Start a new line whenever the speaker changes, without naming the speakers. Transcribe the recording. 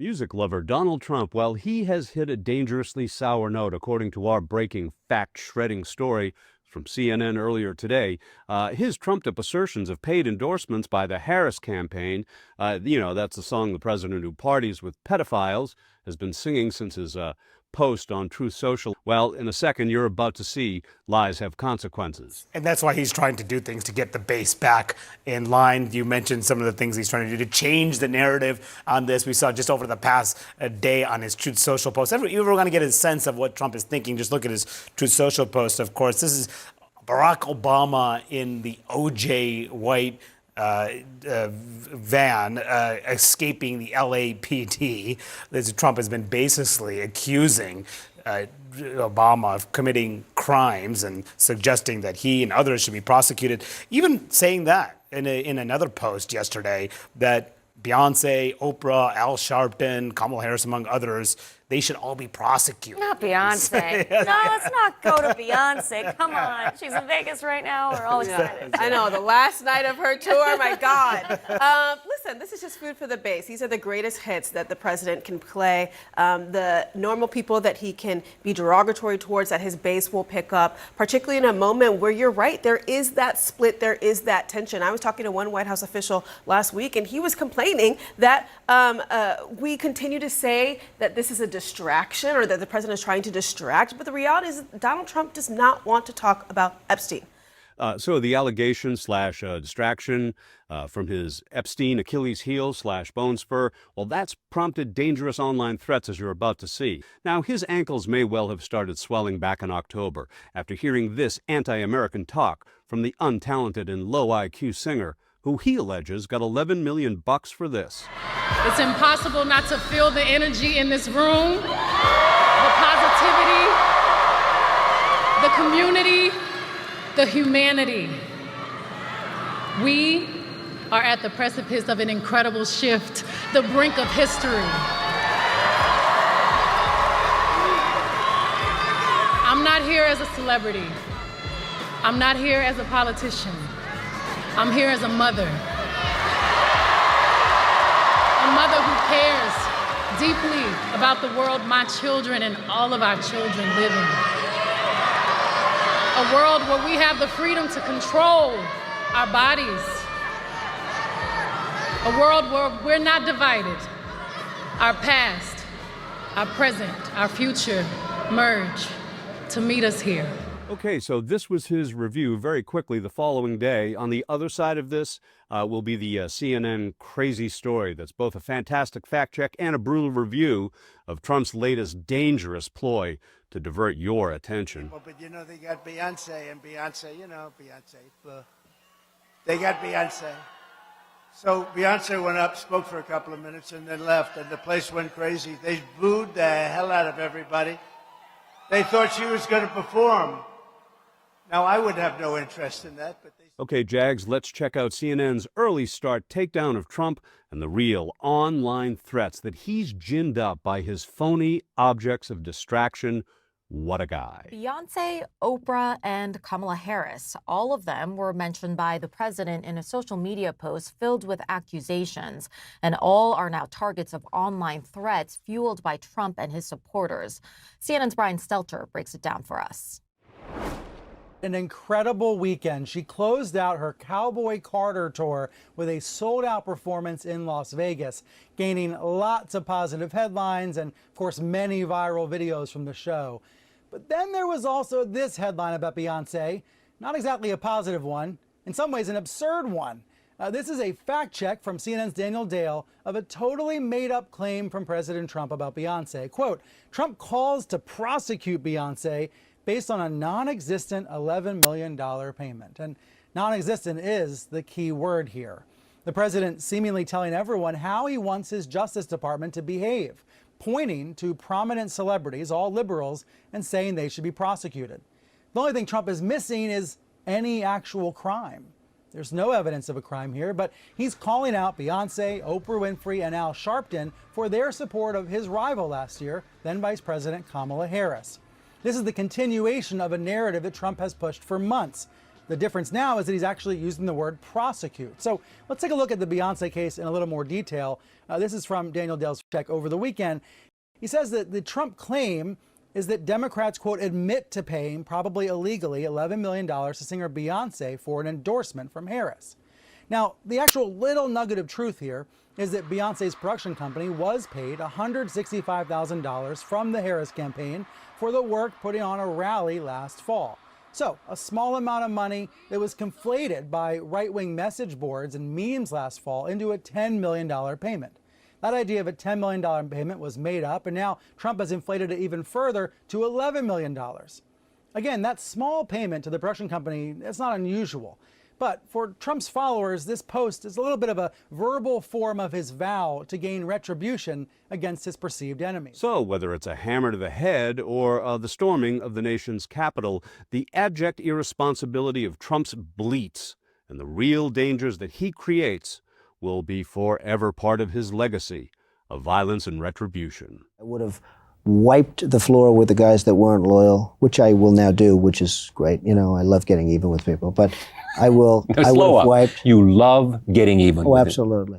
Music lover Donald Trump, well, he has hit a dangerously sour note, according to our breaking fact-shredding story from CNN earlier today. His trumped-up assertions of paid endorsements by the Harris campaign, that's the song the president who parties with pedophiles has been singing since his post on Truth Social. Well, in a second, you're about to see lies have consequences.
And that's why he's trying to do things to get the base back in line. You mentioned some of the things he's trying to do to change the narrative on this. We saw just over the past day on his Truth Social post. If we're going to get a sense of what Trump is thinking, just look at his Truth Social post. Of course, this is Barack Obama in the OJ White van escaping the LAPD. Trump has been basically accusing Obama of committing crimes and suggesting that he and others should be prosecuted. Even saying that in another post yesterday that Beyonce, Oprah, Al Sharpton, Kamala Harris, among others, they should all be prosecuted.
Not Beyonce. No, let's not go to Beyonce. Come on. She's in Vegas right now. We're all excited.
I know, the last night of her tour, my God. Listen, this is just food for the base. These are the greatest hits that the president can play. The normal people that he can be derogatory towards, that his base will pick up, particularly in a moment where you're right, there is that split, there is that tension. I was talking to one White House official last week, and he was complaining that we continue to say that this is a distraction or that the president is trying to distract. But the reality is Donald Trump does not want to talk about Epstein.
So the allegation slash distraction from his Epstein Achilles heel slash bone spur, well, that's prompted dangerous online threats, as you're about to see. Now, his ankles may well have started swelling back in October after hearing this anti-American talk from the untalented and low IQ singer, who he alleges got $11 million for this.
It's impossible not to feel the energy in this room, the positivity, the community, the humanity. We are at the precipice of an incredible shift, the brink of history. I'm not here as a celebrity. I'm not here as a politician. I'm here as a mother. A mother who cares deeply about the world my children and all of our children live in. A world where we have the freedom to control our bodies. A world where we're not divided. Our past, our present, our future merge to meet us here.
Okay, so this was his review. Very quickly, the following day, on the other side of this will be the CNN crazy story that's both a fantastic fact check and a brutal review of Trump's latest dangerous ploy to divert your attention.
Well, but they got Beyonce, and Beyonce, Beyonce. They got Beyonce. So Beyonce went up, spoke for a couple of minutes, and then left, and the place went crazy. They booed the hell out of everybody. They thought she was going to perform. Now, I would have no interest in that, but
Okay, Jags, let's check out CNN's early start takedown of Trump and the real online threats that he's ginned up by his phony objects of distraction. What a guy.
Beyonce, Oprah, and Kamala Harris, all of them were mentioned by the president in a social media post filled with accusations, and all are now targets of online threats fueled by Trump and his supporters. CNN's Brian Stelter breaks it down for us.
An incredible weekend. She closed out her Cowboy Carter tour with a sold-out performance in Las Vegas, gaining lots of positive headlines and, of course, many viral videos from the show. But then there was also this headline about Beyonce, not exactly a positive one, in some ways an absurd one. This is a fact check from CNN's Daniel Dale of a totally made-up claim from President Trump about Beyonce. Quote, Trump calls to prosecute Beyonce based on a non-existent $11 million payment. And non-existent is the key word here. The president seemingly telling everyone how he wants his Justice Department to behave, pointing to prominent celebrities, all liberals, and saying they should be prosecuted. The only thing Trump is missing is any actual crime. There's no evidence of a crime here, but he's calling out Beyonce, Oprah Winfrey, and Al Sharpton for their support of his rival last year, then Vice President Kamala Harris. This is the continuation of a narrative that Trump has pushed for months. The difference now is that he's actually using the word prosecute. So let's take a look at the Beyonce case in a little more detail. This is from Daniel Dale's check over the weekend. He says that the Trump claim is that Democrats, quote, admit to paying, probably illegally, $11 million to singer Beyonce for an endorsement from Harris. Now, the actual little nugget of truth here is that Beyonce's production company was paid $165,000 from the Harris campaign for the work putting on a rally last fall. So, a small amount of money that was conflated by right-wing message boards and memes last fall into a $10 million payment. That idea of a $10 million payment was made up, and now Trump has inflated it even further to $11 million. Again, that small payment to the production company, it's not unusual. But for Trump's followers, this post is a little bit of a verbal form of his vow to gain retribution against his perceived enemies.
So, whether it's a hammer to the head or the storming of the nation's capital, the abject irresponsibility of Trump's bleats and the real dangers that he creates will be forever part of his legacy of violence and retribution.
I would have wiped the floor with the guys that weren't loyal, which I will now do, which is great. You know, I love getting even with people, but I will.
No, slow up. You love getting even.
Oh,
with it.
absolutely.